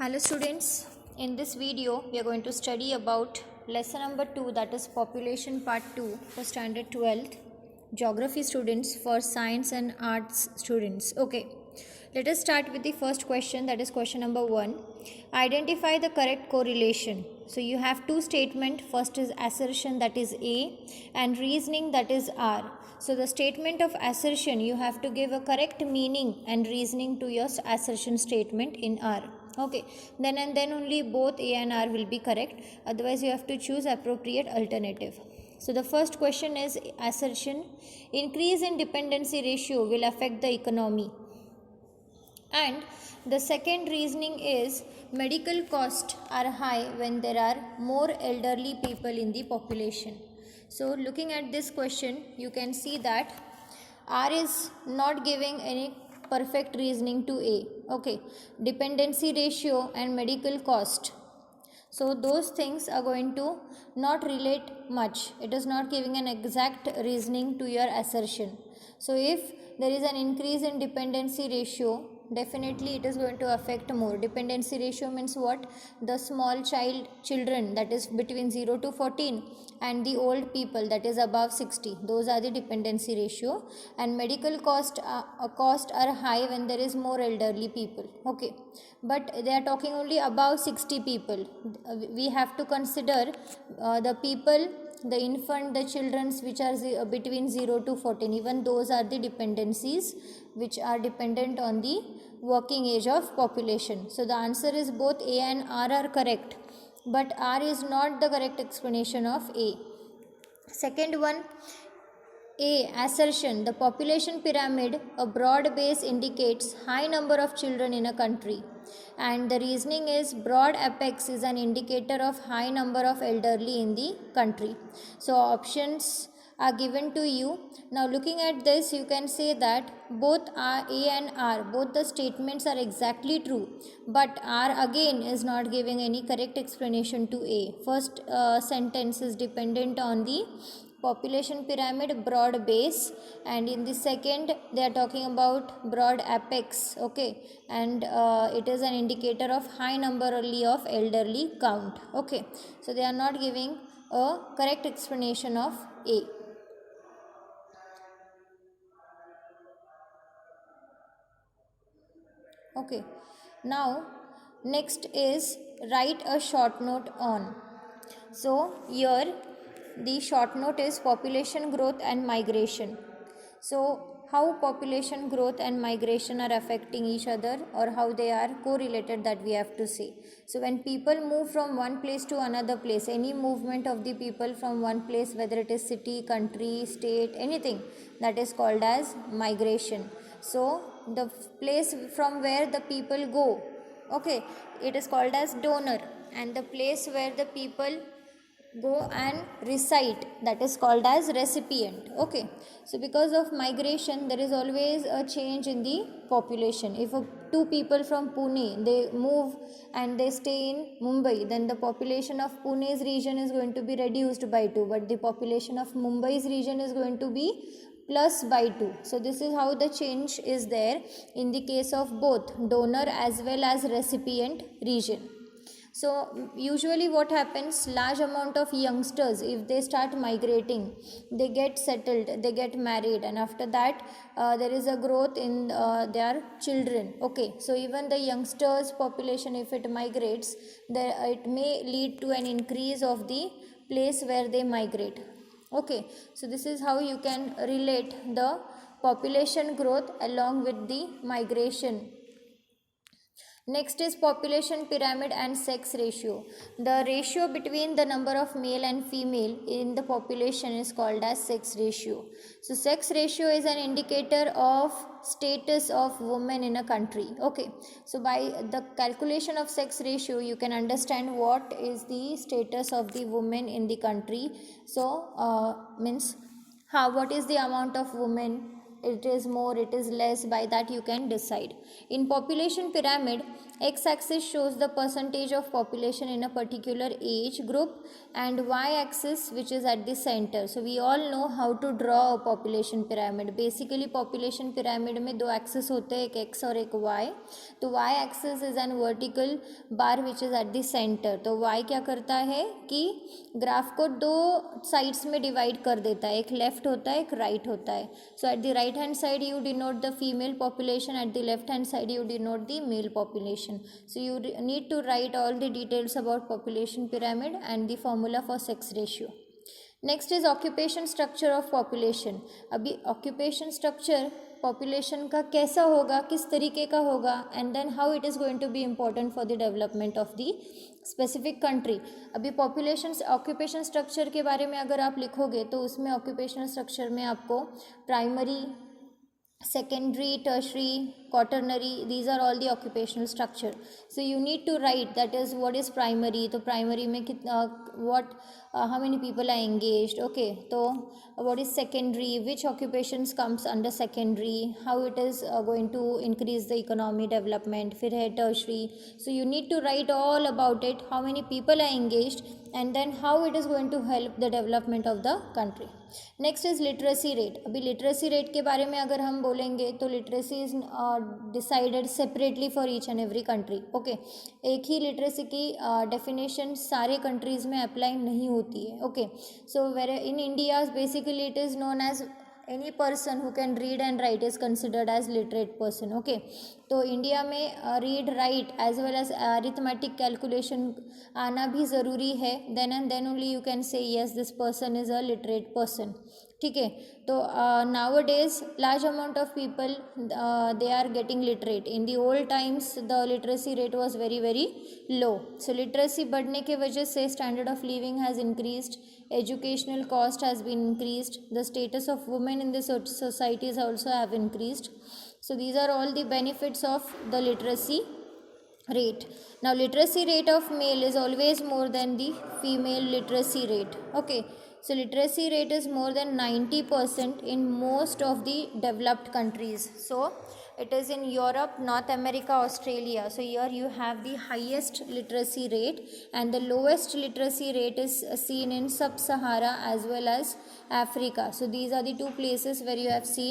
Hello students, in this video we are going to study about lesson number 2, that is population part 2 for standard 12th, geography students, for science and arts students. Okay, let us start with the first question, that is question number 1. Identify the correct correlation. So you have two statements, first is assertion, that is A, and reasoning, that is R. So the statement of assertion, you have to give a correct meaning and reasoning to your assertion statement in R. Okay, then and then only both A and R will be correct, otherwise you have to choose appropriate alternative. So the first question is assertion: increase in dependency ratio will affect the economy. And the second reasoning is medical costs are high when there are more elderly people in the population. So looking at this question, you can see that R is not giving any perfect reasoning to A. Okay, dependency ratio and medical cost, so those things are going to not relate much. It is not giving an exact reasoning to your assertion. So if there is an increase in dependency ratio, definitely it is going to affect more. Dependency ratio means what? The small children, that is between 0 to 14, and the old people, that is above 60, those are the dependency ratio. And medical cost are high when there is more elderly people. Okay, but they are talking only above 60 people. We have to consider the people, the infant, the childrens which are between 0 to 14, even those are the dependencies which are dependent on the working age of population. So the answer is both A and R are correct, but R is not the correct explanation of A. Second one, A, assertion: the population pyramid, a broad base, indicates high number of children in a country. And the reasoning is broad apex is an indicator of high number of elderly in the country. So options are given to you. Now looking at this, you can say that both A and R, both the statements are exactly true, but R again is not giving any correct explanation to A. First sentence is dependent on the population pyramid broad base, and in the second they are talking about broad apex. Okay, and it is an indicator of high number only of elderly count. Okay, so they are not giving a correct explanation of A. Okay, now next is write a short note on. So here the short note is population growth and migration. So how population growth and migration are affecting each other, or how they are correlated, that we have to see. So when people move from one place to another place, any movement of the people from one place, whether it is city, country, state, anything, that is called as migration. So the place from where the people go, okay, it is called as donor, and the place where the people go and reside, that is called as recipient. Okay, so because of migration there is always a change in the population. If two people from Pune, they move and they stay in Mumbai, then the population of Pune's region is going to be reduced by 2, but the population of Mumbai's region is going to be plus by 2. So this is how the change is there in the case of both donor as well as recipient region. So usually what happens, large amount of youngsters, if they start migrating, they get settled, they get married, and after that there is a growth in their children. Okay, so even the youngsters population, if it migrates, it may lead to an increase of the place where they migrate. Okay, so this is how you can relate the population growth along with the migration. Next is population pyramid and sex ratio. The ratio between the number of male and female in the population is called as sex ratio. So sex ratio is an indicator of status of women in a country. Okay, so by the calculation of sex ratio you can understand what is the status of the women in the country. So means what is the amount of women, it is more, it is less, by that you can decide. In population pyramid, X axis shows the percentage of population in a particular age group, and Y axis which is at the center. So we all know how to draw a population pyramid. Basically population pyramid में दो axis होते हैं, एक X और एक Y. तो Y axis is an vertical bar which is at the center. तो Y क्या करता है कि ग्राफ को दो साइड्स में डिवाइड कर देता है, एक लेफ्ट होता है एक राइट होता है. So at the right hand side you denote the female population, at the left hand side you denote the male population. So you need to write all the details about population pyramid and the formula for sex ratio. Next is occupation structure of population. अभी occupation structure population का कैसा होगा, किस तरीके का होगा, and then how it is going to be important for the development of the specific country. अभी population occupation structure के बारे में अगर आप लिखोगे तो उसमें occupation structure में आपको primary, secondary, tertiary, quaternary, these are all the occupational structure. So you need to write that is what is primary. तो primary में what how many people are engaged, okay. तो what is secondary, which occupations comes under secondary, how it is going to increase the economy development. फिर है tertiary. So you need to write all about it, how many people are engaged, and then how it is going to help the development of the country. Next is literacy rate. अभी literacy rate के बारे में अगर हम बोलेंगे तो literacy is decided separately for each and every country. Okay, एक ही लिटरेसी की डेफिनेशन सारे कंट्रीज़ में अप्लाई नहीं होती है. Okay, so where in India basically it is known as any person who can read and write is considered as literate person. okay, तो India में read write as well as arithmetic calculation आना भी ज़रूरी है. Then and then only you can say yes this person is a literate person. ठीक है, तो nowadays large amount of people they are getting literate. In the old times the literacy rate was very very low. So literacy बढ़ने के वजह से standard of living has increased, educational cost has been increased, the status of women in the societies also have increased. So these are all the benefits of the literacy rate. Now literacy rate of male is always more than the female literacy rate. Okay, so literacy rate is more than 90% in most of the developed countries. So it is in Europe, North America, Australia. So here you have the highest literacy rate, and the lowest literacy rate is seen in Sub-Sahara as well as Africa. So these are the two places where you have seen